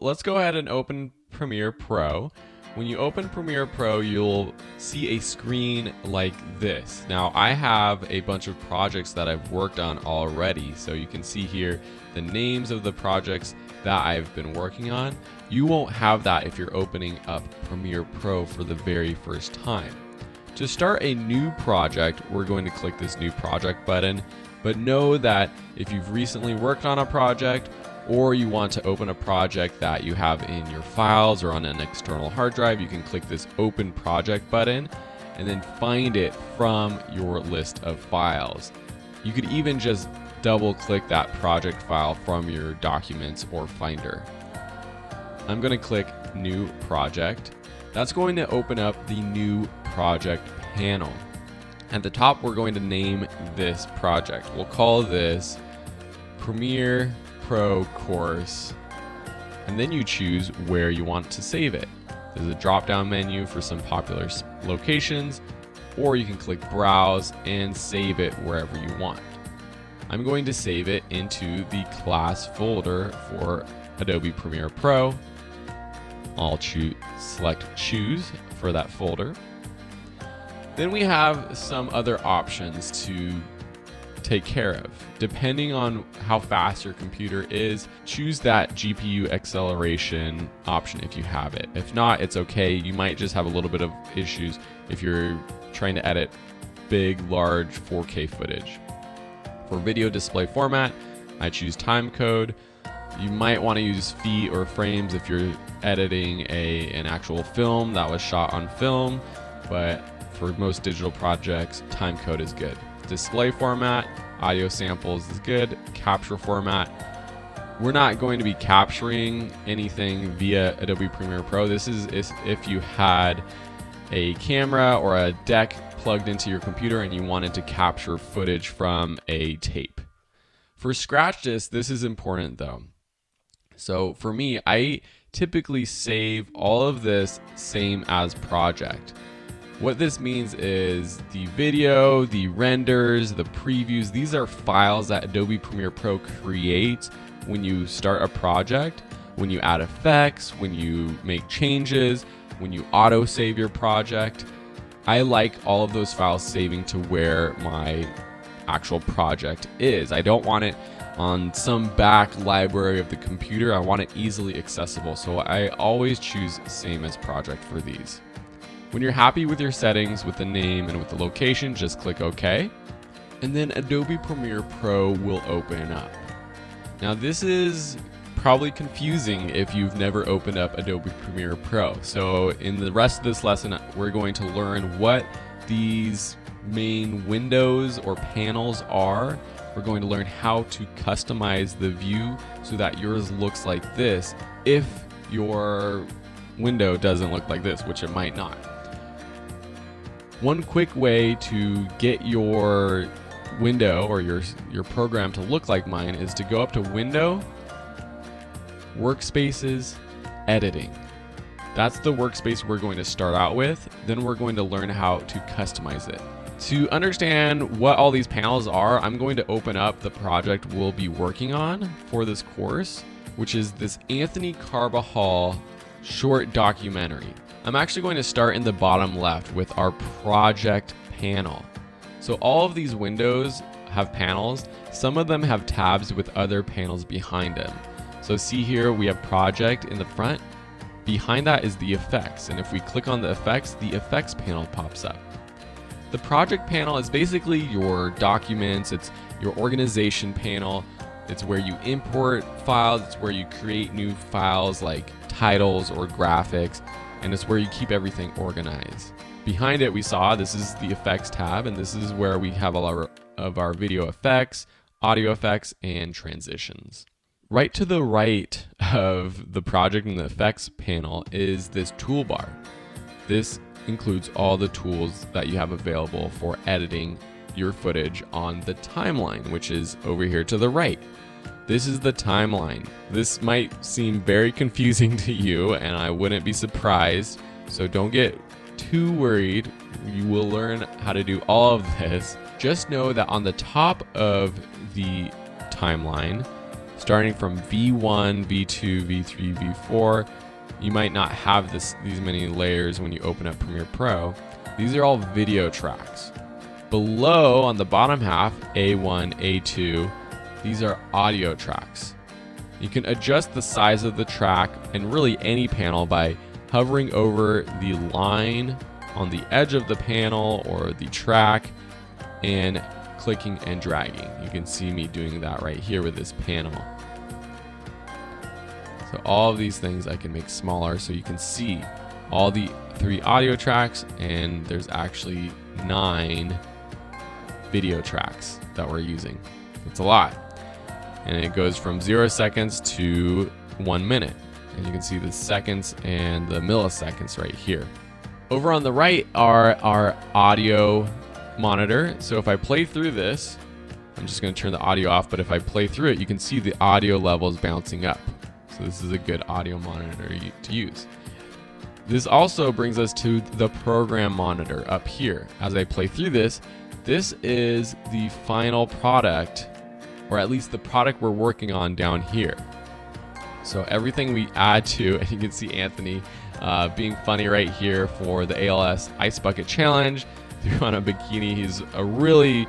let's go ahead and open Premiere Pro. When you open Premiere Pro, you'll see a screen like this. Now, I have a bunch of projects that I've worked on already. So you can see here the names of the projects that I've been working on. You won't have that if you're opening up Premiere Pro for the very first time. To start a new project, we're going to click this New Project button, but know that if you've recently worked on a project or you want to open a project that you have in your files or on an external hard drive, you can click this Open Project button and then find it from your list of files. You could even just double click that project file from your documents or Finder. I'm going to click New Project. That's going to open up the New Project panel. At the top, we're going to name this project. We'll call this Premiere Pro Course, and then you choose where you want to save it. There's a drop-down menu for some popular locations, or you can click Browse and save it wherever you want. I'm going to save it into the class folder for Adobe Premiere Pro. I'll select Choose for that folder. Then we have some other options to take care of. Depending on how fast your computer is, choose that GPU acceleration option if you have it. If not, it's okay. You might just have a little bit of issues if you're trying to edit big, large 4K footage. For video display format, I choose timecode. You might want to use feet or frames if you're editing an actual film that was shot on film, but for most digital projects, timecode is good. Display format, audio samples is good. Capture format, we're not going to be capturing anything via Adobe Premiere Pro. This is if you had a camera or a deck plugged into your computer and you wanted to capture footage from a tape. For Scratch Disk, this is important though. So for me, I typically save all of this same as project. What this means is the video, the renders, the previews, these are files that Adobe Premiere Pro creates when you start a project, when you add effects, when you make changes, when you auto save your project. I like all of those files saving to where my actual project is. I don't want it on some back library of the computer. I want it easily accessible. So I always choose same as project for these. When you're happy with your settings, with the name and with the location, just click OK. And then Adobe Premiere Pro will open up. Now this is probably confusing if you've never opened up Adobe Premiere Pro. So in the rest of this lesson, we're going to learn what these main windows or panels are. We're going to learn how to customize the view so that yours looks like this if your window doesn't look like this, which it might not. One quick way to get your window or your program to look like mine is to go up to Window, Workspaces, Editing. That's the workspace we're going to start out with. Then we're going to learn how to customize it. To understand what all these panels are, I'm going to open up the project we'll be working on for this course, which is this Anthony Carbajal short documentary. I'm actually going to start in the bottom left with our project panel. So all of these windows have panels. Some of them have tabs with other panels behind them. So see here, we have project in the front. Behind that is the effects. And if we click on the effects panel pops up. The project panel is basically your documents. It's your organization panel. It's where you import files. It's where you create new files like titles or graphics. And it's where you keep everything organized. Behind it, we saw this is the effects tab, and this is where we have a lot of our video effects, audio effects, and transitions. Right to the right of the project and the effects panel is this toolbar. This includes all the tools that you have available for editing your footage on the timeline, which is over here to the right. This is the timeline. This might seem very confusing to you, and I wouldn't be surprised, so don't get too worried. You will learn how to do all of this. Just know that on the top of the timeline, starting from V1, V2, V3, V4. You might not have these many layers when you open up Premiere Pro. These are all video tracks. Below on the bottom half, A1, A2, these are audio tracks. You can adjust the size of the track and really any panel by hovering over the line on the edge of the panel or the track and clicking and dragging. You can see me doing that right here with this panel. So all of these things I can make smaller so you can see all the 3 audio tracks, and there's actually 9 video tracks that we're using. It's a lot. And it goes from 0 seconds to 1 minute. And you can see the seconds and the milliseconds right here. Over on the right are our audio monitor. So if I play through this, I'm just going to turn the audio off, but if I play through it, you can see the audio levels bouncing up. So this is a good audio monitor to use. This also brings us to the program monitor up here. As I play through this, this is the final product, or at least the product we're working on down here. So everything we add to, and you can see Anthony being funny right here for the ALS Ice Bucket Challenge. Threw on a bikini. He's a really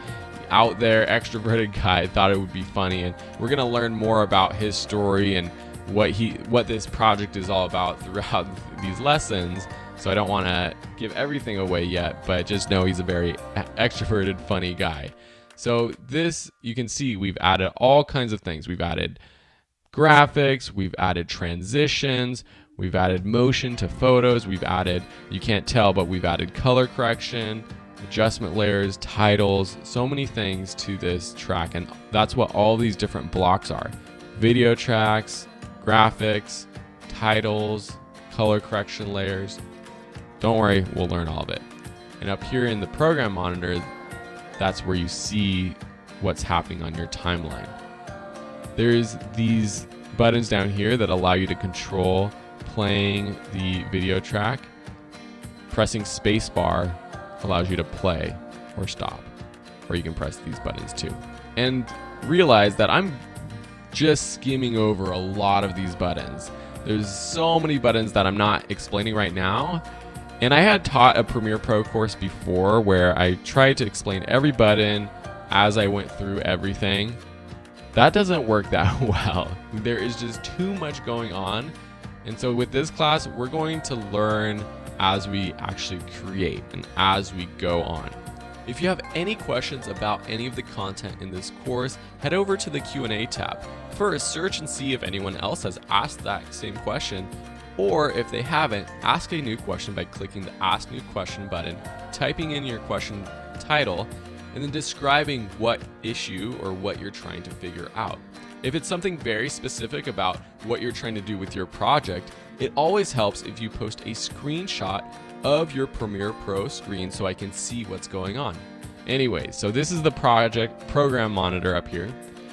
out there, extroverted guy. I thought it would be funny, and we're gonna learn more about his story and what this project is all about throughout these lessons. So I don't want to give everything away yet, but just know he's a very extroverted, funny guy. So this, you can see we've added all kinds of things. We've added graphics, we've added transitions, we've added motion to photos, we've added, you can't tell, but we've added color correction, adjustment layers, titles, so many things to this track. And that's what all these different blocks are. Video tracks, graphics, titles, color correction layers. Don't worry, we'll learn all of it. And up here in the program monitor, that's where you see what's happening on your timeline. There's these buttons down here that allow you to control playing the video track. Pressing spacebar allows you to play or stop, or you can press these buttons too. And realize that I'm just skimming over a lot of these buttons. There's so many buttons that I'm not explaining right now. And I had taught a Premiere Pro course before where I tried to explain every button as I went through everything. That doesn't work that well. There is just too much going on. And so with this class, we're going to learn as we actually create and as we go on. If you have any questions about any of the content in this course, head over to the Q&A tab. First, search and see if anyone else has asked that same question, or if they haven't, ask a new question by clicking the Ask New Question button, typing in your question title, and then describing what issue or what you're trying to figure out. If it's something very specific about what you're trying to do with your project, it always helps if you post a screenshot of your Premiere Pro screen so I can see what's going on. Anyway, so this is the program monitor up here.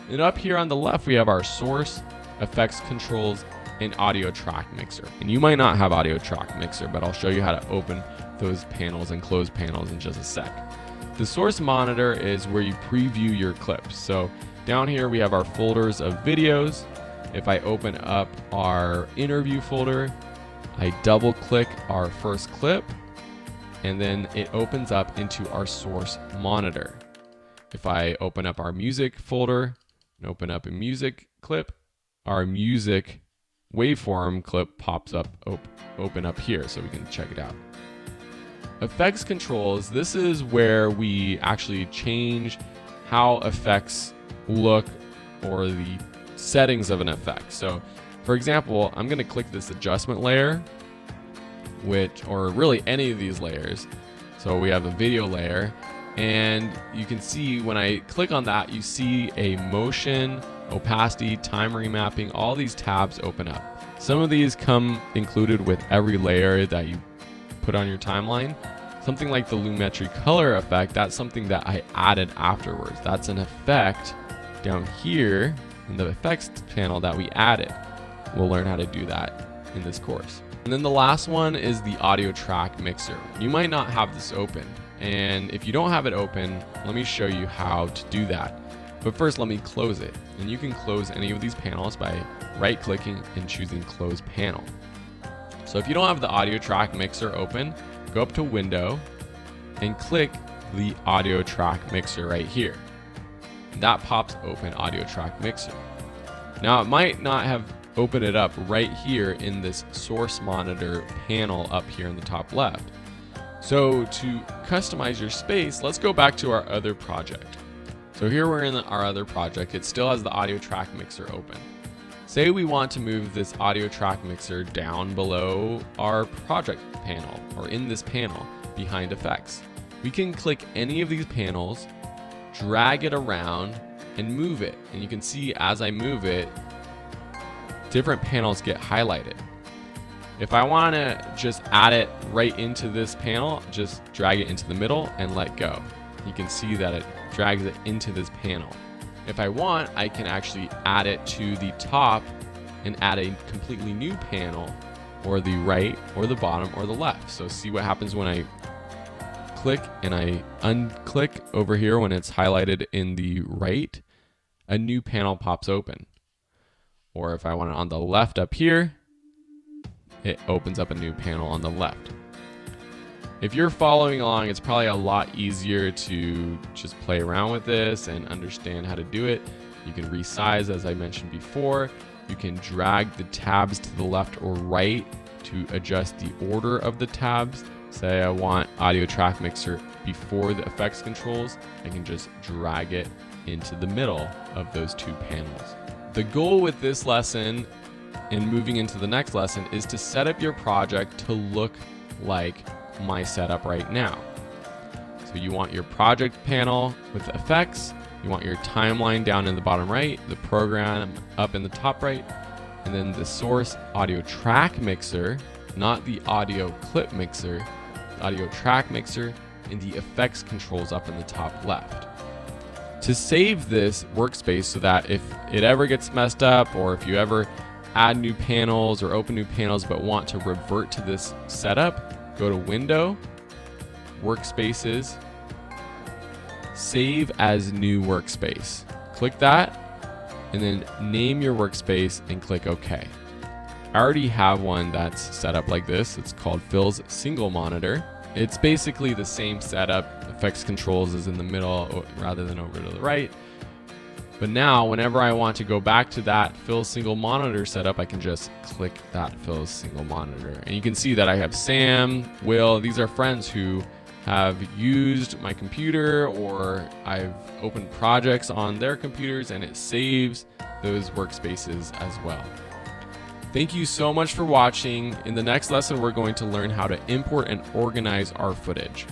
And up here on the left, we have our source, effects controls, and audio track mixer. And you might not have audio track mixer, but I'll show you how to open those panels and close panels in just a sec. The source monitor is where you preview your clips. So down here we have our folders of videos. If I open up our interview folder, I double click our first clip, and then it opens up into our source monitor. If I open up our music folder and open up a music clip, our music waveform clip pops up, open up here so we can check it out. Effects controls, this is where we actually change how effects look or the settings of an effect. So for example, I'm going to click this adjustment layer, or really any of these layers. So we have a video layer, and you can see when I click on that, you see a motion, opacity, time remapping, all these tabs open up. Some of these come included with every layer that you put on your timeline. Something like the lumetri color effect, that's something that I added afterwards. That's an effect down here in the effects panel that we added. We'll learn how to do that in this course. And then the last one is the audio track mixer. You might not have this open, and if you don't have it open, let me show you how to do that. But first, let me close it. And you can close any of these panels by right-clicking and choosing Close Panel. So if you don't have the audio track mixer open, go up to Window and click the audio track mixer right here. That pops open audio track mixer. Now it might not have opened it up right here in this source monitor panel up here in the top left. So to customize your space, let's go back to our other project. So here we're in our other project. It still has the audio track mixer open. Say we want to move this audio track mixer down below our project panel, or in this panel behind effects. We can click any of these panels, drag it around, and move it. And you can see as I move it, different panels get highlighted. If I want to just add it right into this panel, just drag it into the middle and let go. You can see that it drags it into this panel. If I want, I can actually add it to the top and add a completely new panel, or the right, or the bottom, or the left. So see what happens when I click and I unclick over here when it's highlighted in the right, a new panel pops open. Or if I want it on the left up here, it opens up a new panel on the left. If you're following along, it's probably a lot easier to just play around with this and understand how to do it. You can resize, as I mentioned before. You can drag the tabs to the left or right to adjust the order of the tabs. Say I want audio track mixer before the effects controls, I can just drag it into the middle of those two panels. The goal with this lesson and moving into the next lesson is to set up your project to look like my setup right now. So you want your project panel with effects, you want your timeline down in the bottom right, the program up in the top right, and then the source audio track mixer, not the audio clip mixer, the audio track mixer, and the effects controls up in the top left. To save this workspace so that if it ever gets messed up, or if you ever add new panels or open new panels but want to revert to this setup, go to Window, Workspaces, Save as New Workspace. Click that, and then name your workspace and click OK. I already have one that's set up like this. It's called Phil's Single Monitor. It's basically the same setup. Effects controls is in the middle rather than over to the right. But now, whenever I want to go back to that Phil's Single Monitor setup, I can just click that Phil's Single Monitor. And you can see that I have Sam, Will, these are friends who have used my computer, or I've opened projects on their computers, and it saves those workspaces as well. Thank you so much for watching. In the next lesson, we're going to learn how to import and organize our footage.